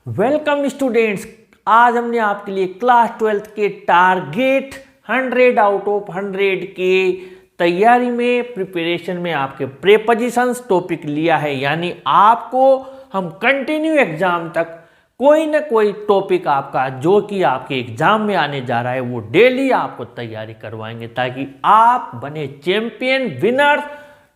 Welcome students. आज हमने आपके लिए क्लास 12th के टारगेट 100 आउट ऑफ 100 के तैयारी में प्रिपरेशन में आपके प्रेपोजिशंस टॉपिक लिया है। यानी आपको हम कंटिन्यू एग्जाम तक कोई ना कोई टॉपिक आपका जो कि आपके एग्जाम में आने जा रहा है वो डेली आपको तैयारी करवाएंगे ताकि आप बने champion winner.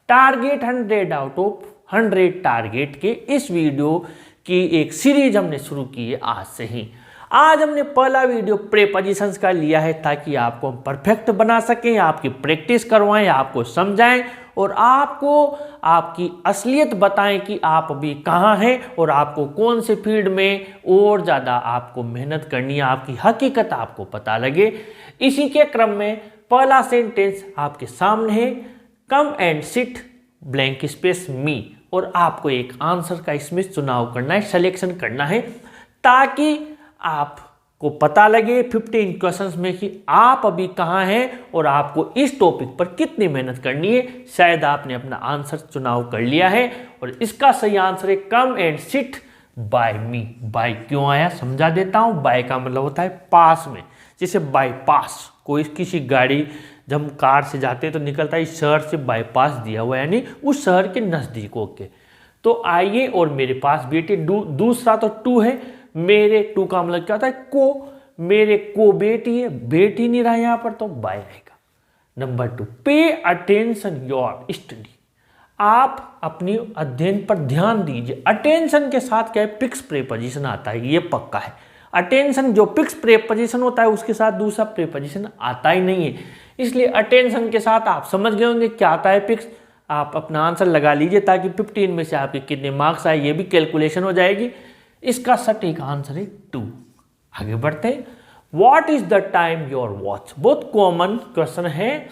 Target 100 out of 100 target के इस वीडियो की एक सीरीज हमने शुरू की है आज से ही। आज हमने पहला वीडियो प्रेपोजिशंस का लिया है ताकि आपको हम परफेक्ट बना सकें, आपकी प्रैक्टिस करवाएं, आपको समझाएं और आपको आपकी असलियत बताएं कि आप अभी कहाँ हैं और आपको कौन से फील्ड में और ज़्यादा आपको मेहनत करनी है, आपकी हकीकत आपको पता लगे। इसी के क्रम में पहला सेंटेंस आपके सामने है, come and sit blank space me, और आपको एक आंसर का इसमें चुनाव करना है, सिलेक्शन करना है ताकि आपको पता लगे 15 क्वेश्चंस में कि आप अभी कहाँ हैं और आपको इस टॉपिक पर कितनी मेहनत करनी है। शायद आपने अपना आंसर चुनाव कर लिया है और इसका सही आंसर है come and sit by me. By क्यों आया समझा देता हूँ। बाय का मतलब होता है पास में, जैसे बाईपास कोई किसी गाड़ी जब हम कार से जाते हैं तो निकलता है इस शहर से बाईपास दिया हुआ है, यानी उस शहर के नज़दीक होके। तो आइए और मेरे पास बेटे दूसरा तो टू है, मेरे टू का मतलब क्या होता है को, मेरे को बेटी है, बेटी नहीं रहा यहाँ पर तो बाय आएगा। Number 2, pay attention your study, आप अपनी अध्ययन पर ध्यान दीजिए। अटेंशन के साथ क्या है, फिक्स प्रेपोजिशन आता है, ये पक्का है। अटेंशन जो फिक्स प्रेपोजिशन होता है उसके साथ दूसरा प्रेपोजिशन आता ही नहीं है, इसलिए अटेंशन के साथ आप समझ गए होंगे क्या आता है फिक्स। आप अपना आंसर लगा लीजिए ताकि 15 में से आपके कितने मार्क्स आए ये भी कैलकुलेशन हो जाएगी। इसका सटीक आंसर है 2। आगे बढ़ते हैं। What is the time your watch, बहुत कॉमन क्वेश्चन है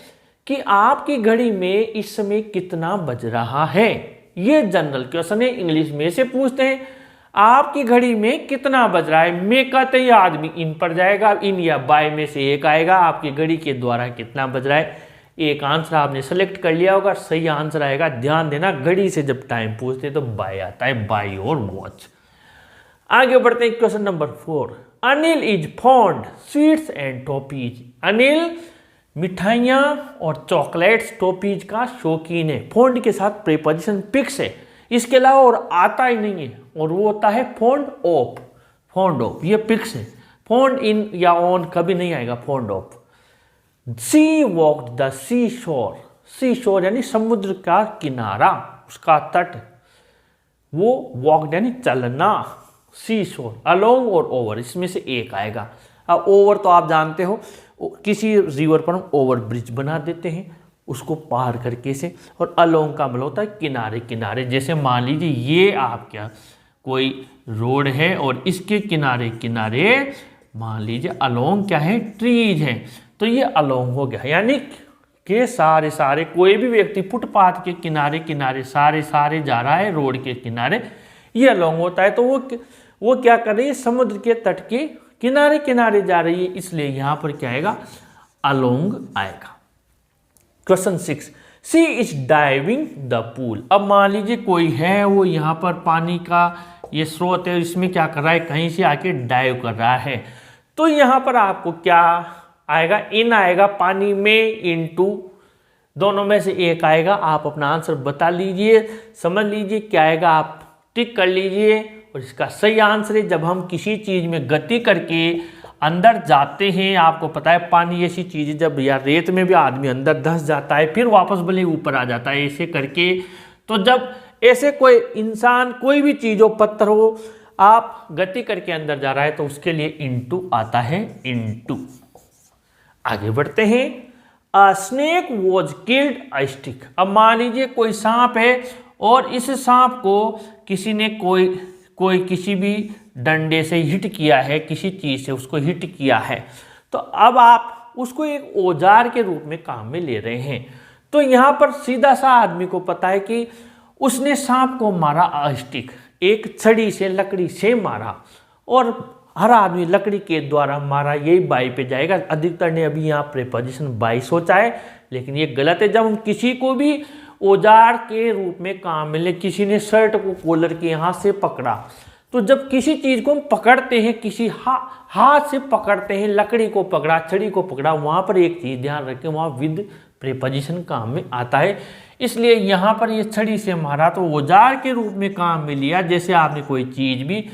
कि आपकी घड़ी में इस समय कितना बज रहा है। ये जनरल क्वेश्चन है, इंग्लिश में से पूछते हैं आपकी घड़ी में कितना बज रहा है। मैं कहते ही आदमी इन पर जाएगा, इन या बाय में से एक आएगा, आपकी घड़ी के द्वारा कितना बज रहा है। एक आंसर आपने सेलेक्ट कर लिया होगा, सही आंसर आएगा। ध्यान देना, घड़ी से जब टाइम पूछते हैं तो बाय आता है, बाय और वॉच। आगे बढ़ते हैं question number 4। Anil is fond sweets and toffees, Anil मिठाइयाँ और चॉकलेट्स टॉफीज का शौकीन है। फॉन्ड के साथ प्रीपोजिशन फिक्स है, इसके अलावा और आता ही नहीं है और वो होता है फॉन्ड ऑफ। फॉन्ड ऑफ ये फिक्स है, फॉन्ड इन या ऑन कभी नहीं आएगा, fond of. She walked the sea shore, sea शोर यानी समुद्र का किनारा, उसका तट। वो वॉक्ड यानी चलना, सी शोर। अलोंग और ओवर इसमें से एक आएगा। अब ओवर तो आप जानते हो, किसी रिवर पर हम ओवर ब्रिज बना देते हैं उसको पार करके से, और अलोंग का मतलब होता है किनारे किनारे। जैसे मान लीजिए ये आप क्या कोई रोड है और इसके किनारे किनारे मान लीजिए अलोंग क्या है, ट्रीज है, तो ये अलोंग हो गया। यानी कि सारे कोई भी व्यक्ति फुटपाथ के किनारे किनारे सारे जा रहा है रोड के किनारे, ये अलोंग होता है। तो वो क्या कर रही है, समुद्र के तट के किनारे किनारे जा रही है, इसलिए यहां पर क्या आएगा, अलोंग आएगा। Question 6, she is diving the pool. अब मान लीजिए कोई है, वो यहाँ पर पानी का ये स्रोत है, इसमें क्या कर रहा है, कहीं से आके डाइव कर रहा है। तो यहाँ पर आपको क्या आएगा, इन आएगा पानी में, इनटू, दोनों में से एक आएगा। आप अपना आंसर बता लीजिए, समझ लीजिए क्या आएगा, आप टिक कर लीजिए। और इसका सही आंसर है जब हम किसी चीज़ में गति करके अंदर जाते हैं, आपको पता है पानी ऐसी चीज़ है जब या रेत में भी आदमी अंदर धंस जाता है फिर वापस भले ऊपर आ जाता है ऐसे करके। तो जब ऐसे कोई इंसान कोई भी चीज़ हो, पत्थर हो, आप गति करके अंदर जा रहा है तो उसके लिए इनटू आता है, इनटू। आगे बढ़ते हैं। अ snake was killed a stick. अब मान लीजिए कोई सांप है और इस सांप को किसी ने कोई किसी भी डंडे से हिट किया है, किसी चीज़ से उसको हिट किया है, तो अब आप उसको एक औजार के रूप में काम में ले रहे हैं। तो यहाँ पर सीधा सा आदमी को पता है कि उसने सांप को मारा अस्टिक, एक छड़ी से, लकड़ी से मारा, और हर आदमी लकड़ी के द्वारा मारा, यही बाई पे जाएगा। अधिकतर ने अभी यहाँ प्रीपोजिशन बाई सोचा है, लेकिन ये गलत है। जब हम किसी को भी औजार के रूप में काम में ले, किसी ने शर्ट को कॉलर के यहाँ से पकड़ा तो जब किसी चीज को हम पकड़ते हैं, किसी हाथ से पकड़ते हैं, लकड़ी को पकड़ा, छड़ी को पकड़ा, वहां पर एक चीज ध्यान रखें, वहां विद प्रीपोजिशन काम में आता है। इसलिए यहाँ पर ये छड़ी से मारा तो औजार के रूप में काम में लिया। जैसे आपने कोई चीज भी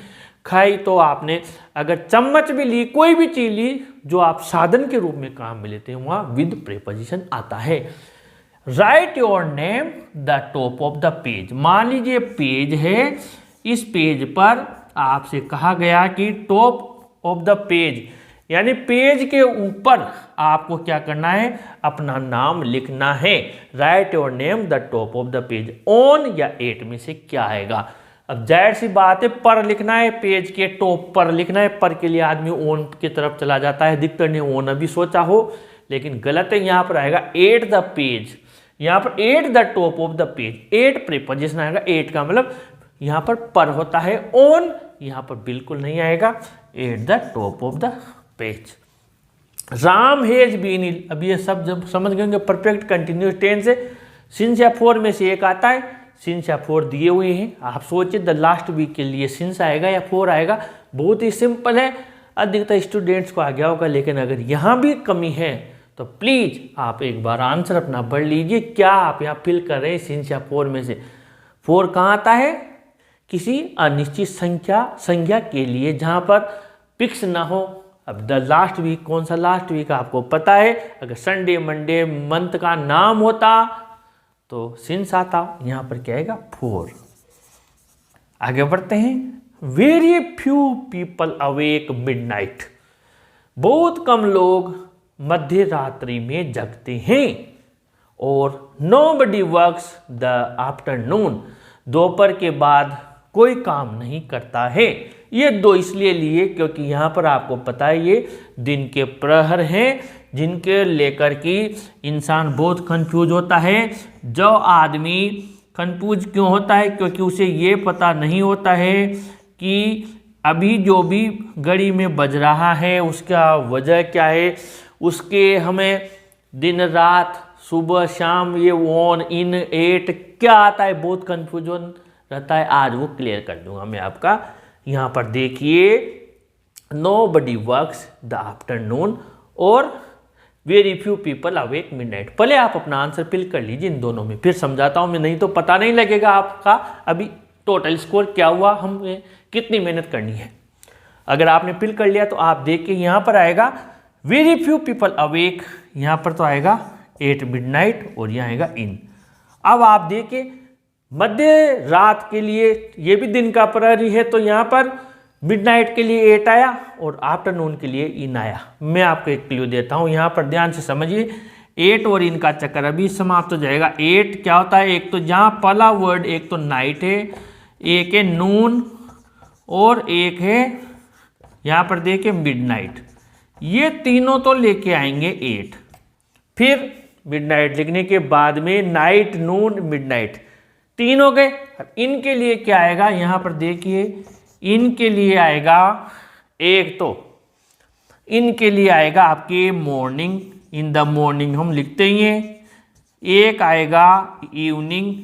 खाई तो आपने अगर चम्मच भी ली, कोई भी चीज ली जो आप साधन के रूप में काम में लेते हैं, वहां विद प्रीपोजिशन आता है। Right your name the top of the page. मान लीजिए पेज है, इस पेज पर आपसे कहा गया कि टॉप ऑफ द पेज यानी पेज के ऊपर आपको क्या करना है, अपना नाम लिखना है। Right your name the top of the page. On या एट में से क्या आएगा? अब जाहिर सी बात है, पर लिखना है, पेज के टॉप पर लिखना है। पर के लिए आदमी ऑन की तरफ चला जाता है, दिक्कत नहीं ऑन अभी सोचा हो, लेकिन गलत है। यहाँ पर आएगा एट द पेज, यहाँ पर at the top of the page. At preposition आएगा, एट का मतलब यहाँ पर होता है। ऑन यहाँ पर बिल्कुल नहीं आएगा, at the top of the page. Ram has been, अब ये सब जब समझ गए परफेक्ट कंटिन्यूअस टेंस है। सिंस या फोर में से एक आता है, सिंस या फोर दिए हुए हैं। आप सोचिए द लास्ट वीक के लिए सिंस आएगा या फोर आएगा, बहुत ही सिंपल है। अधिकतर स्टूडेंट्स को आ गया होगा, लेकिन अगर यहाँ भी कमी है तो प्लीज आप एक बार आंसर अपना पढ़ लीजिए। क्या आप यहाँ फिल कर रहे हैं सिंस या फोर में से? फोर कहाँ आता है? किसी अनिश्चित संख्या के लिए जहाँ पर फिक्स ना हो। अब द लास्ट वीक, कौन सा लास्ट वीक आपको पता है? अगर संडे मंडे मंथ का नाम होता तो सिंस आता, यहाँ पर क्या आएगा? फोर। आगे बढ़ते हैं। Very few people awake midnight. बहुत कम लोग मध्य रात्रि में जगते हैं। और नोबडी वर्क्स द आफ्टरनून। दोपहर के बाद कोई काम नहीं करता है। ये दो इसलिए लिए क्योंकि यहाँ पर आपको पता है ये दिन के प्रहर हैं, जिनके लेकर कि इंसान बहुत कंफ्यूज होता है। जो आदमी कंफ्यूज क्यों होता है? क्योंकि उसे ये पता नहीं होता है कि अभी जो भी घड़ी में बज रहा है उसका वजह क्या है। उसके हमें दिन रात सुबह शाम ये ऑन इन एट क्या आता है, बहुत कंफ्यूजन रहता है। आज वो क्लियर कर दूंगा मैं आपका। यहाँ पर देखिए, नोबडी वर्क्स द आफ्टरनून और very few people awake midnight. पहले आप अपना आंसर फिल कर लीजिए इन दोनों में, फिर समझाता हूँ मैं, नहीं तो पता नहीं लगेगा आपका अभी टोटल स्कोर क्या हुआ, हमें कितनी मेहनत करनी है। अगर आपने फिल कर लिया तो आप देखिए यहाँ पर आएगा वेरी फ्यू पीपल अवेक, यहाँ पर तो आएगा एट मिडनाइट और यहाँ आएगा इन। अब आप देखिए मध्य रात के लिए ये भी दिन का प्रहरी है, तो यहाँ पर मिडनाइट के लिए एट आया और आफ्टरनून के लिए इन आया। मैं आपको एक क्लू देता हूँ, यहाँ पर ध्यान से समझिए। एट और इन का चक्कर अभी समाप्त हो जाएगा। एट क्या होता है? एक तो जहाँ पहला वर्ड, एक तो नाइट है, एक है नून और एक है यहाँ पर देखिए मिडनाइट। ये तीनों तो लेके आएंगे एट। फिर मिडनाइट लिखने के बाद में नाइट नून मिडनाइट तीन हो गए। इनके लिए क्या आएगा? यहाँ पर देखिए इनके लिए आएगा एक, तो इनके लिए आएगा आपके मॉर्निंग, इन द मॉर्निंग हम लिखते ही हैं। एक आएगा इवनिंग,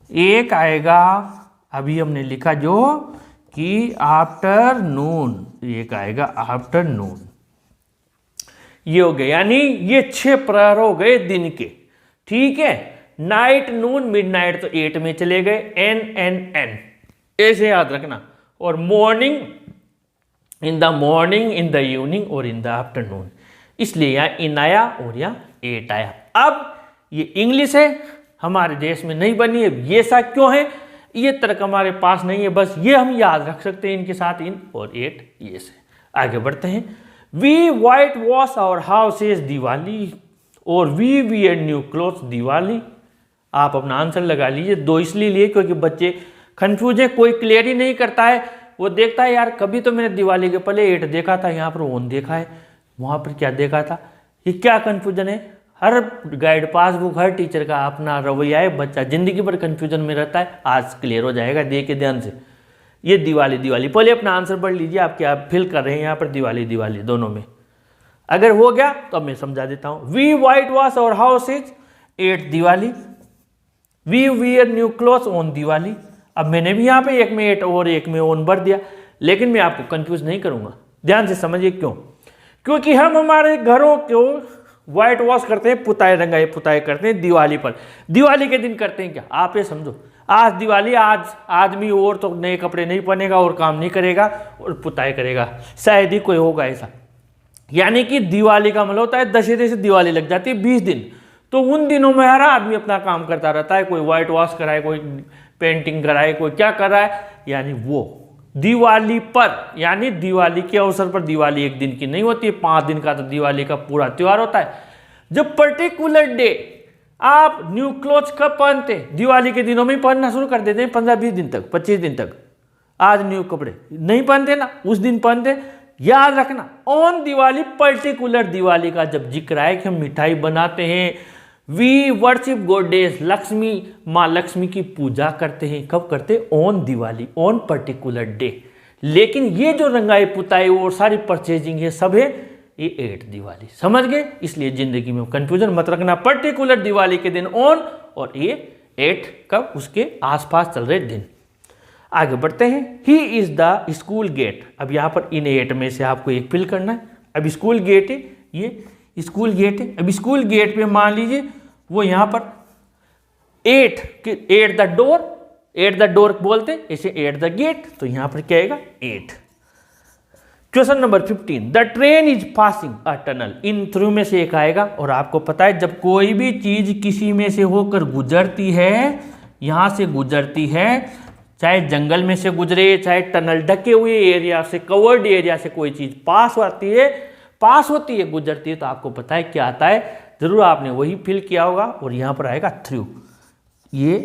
एक आएगा अभी हमने लिखा जो कि आफ्टरनून, एक आएगा आफ्टरनून। ये हो गए, यानी ये 6 प्रहर हो गए दिन के। ठीक है, नाइट नून मिडनाइट तो 8 में चले गए, एन एन एन ऐसे याद रखना। और morning in the morning, in the evening और इन द आफ्टरनून, इसलिए यहाँ इन आया और यहाँ 8 आया। अब ये इंग्लिश है, हमारे देश में नहीं बनी है, ये ऐसा क्यों है? ये तर्क हमारे पास नहीं है, बस ये हम याद रख सकते हैं इनके साथ, इन और 8 ये से। आगे बढ़ते हैं। We white wash our house is Diwali और we wear new clothes Diwali. आप अपना आंसर लगा लीजिए। 2 इसलिए लिए क्योंकि बच्चे कंफ्यूज है, कोई क्लियर ही नहीं करता है। वो देखता है यार कभी तो मैंने दिवाली के पहले 8 देखा था, यहाँ पर 1 देखा है, वहाँ पर क्या देखा था, ये क्या कंफ्यूजन है। हर गाइड पासबुक हर टीचर का अपना रवैया है, बच्चा जिंदगी भर कंफ्यूजन में रहता है। आज क्लियर हो जाएगा, देखिए ध्यान से। ये दिवाली दिवाली, पहले अपना आंसर पढ़ लीजिए, आप क्या फिल कर रहे हैं यहाँ पर दिवाली दिवाली दोनों में। अगर हो गया तो अब मैं समझा देता हूँ। We white wash our house is 8 Diwali, we wear new clothes on Diwali. अब मैंने भी यहाँ पे एक में 8 और एक में ON भर दिया, लेकिन मैं आपको कंफ्यूज नहीं करूंगा, ध्यान से समझिए क्यों। क्योंकि हम हमारे घरों को व्हाइट वॉश करते हैं, पुताई रंगाई पुताई करते हैं दिवाली पर। दिवाली के दिन करते हैं क्या, आप ये समझो, आज दिवाली, आज आदमी और तो नए कपड़े नहीं पहनेगा और काम नहीं करेगा और पुताई करेगा, शायद ही कोई होगा ऐसा। यानी कि दिवाली का मतलब होता है दशहरे से दिवाली लग जाती है 20 दिन, तो उन दिनों में हर आदमी अपना काम करता रहता है, कोई व्हाइट वॉश कराए, कोई पेंटिंग कराए, कोई क्या कर रहा है। यानी वो दिवाली पर, यानी दिवाली के अवसर पर, दिवाली एक दिन की नहीं होती है, 5 दिन का तो दिवाली का पूरा त्योहार होता है। जब पर्टिकुलर डे आप न्यू क्लोथ्स कब पहनते हैं, दिवाली के दिनों में ही पहनना शुरू कर देते हैं, 15-20 दिन तक, 25 दिन तक। आज न्यू कपड़े नहीं पहनते ना, उस दिन पहनते। याद रखना, ऑन दिवाली, पर्टिकुलर दिवाली का जब जिक्र आए कि हम मिठाई बनाते हैं, वी वर्शिप गॉडेस लक्ष्मी, माँ लक्ष्मी की पूजा करते हैं, कब करते हैं, on Diwali, on particular day. लेकिन ये जो रंगाई पुताई और सारी परचेजिंग है सब है ये 8 दिवाली, समझ गए। इसलिए जिंदगी में कंफ्यूजन मत रखना, पर्टिकुलर दिवाली के दिन ऑन और ये 8 कब, उसके आसपास चल रहे दिन। आगे बढ़ते हैं। He is the school gate. अब यहाँ पर इन 8 में से आपको एक फिल करना है। अब स्कूल गेट है, ये स्कूल गेट है। अब स्कूल गेट पे मान लीजिए वो यहाँ पर 8 द डोर, 8 द डोर बोलते हैं, ऐसे 8 द गेट, तो यहाँ पर क्या आएगा 8। Question number 15, the train is passing a tunnel. In through में से एक आएगा, और आपको पता है जब कोई भी चीज किसी में से होकर गुजरती है, यहां से गुजरती है, चाहे जंगल में से गुजरे, चाहे टनल ढके हुए एरिया से, कवर्ड एरिया से कोई चीज पास होती है, गुजरती है, तो आपको पता है क्या आता है, जरूर आपने वही फिल किया होगा, और यहां पर आएगा थ्रू। ये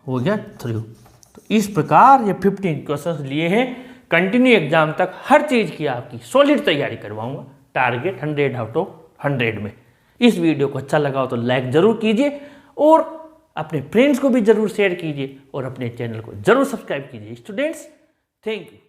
हो गया थ्रू। तो इस प्रकार ये 15 क्वेश्चंस लिए हैं। कंटिन्यू एग्जाम तक हर चीज की आपकी सॉलिड तैयारी करवाऊंगा, टारगेट 100 आउट ऑफ 100 में। इस वीडियो को अच्छा लगा हो तो लाइक जरूर कीजिए, और अपने फ्रेंड्स को भी जरूर शेयर कीजिए, और अपने चैनल को जरूर सब्सक्राइब कीजिए। Students, thank you.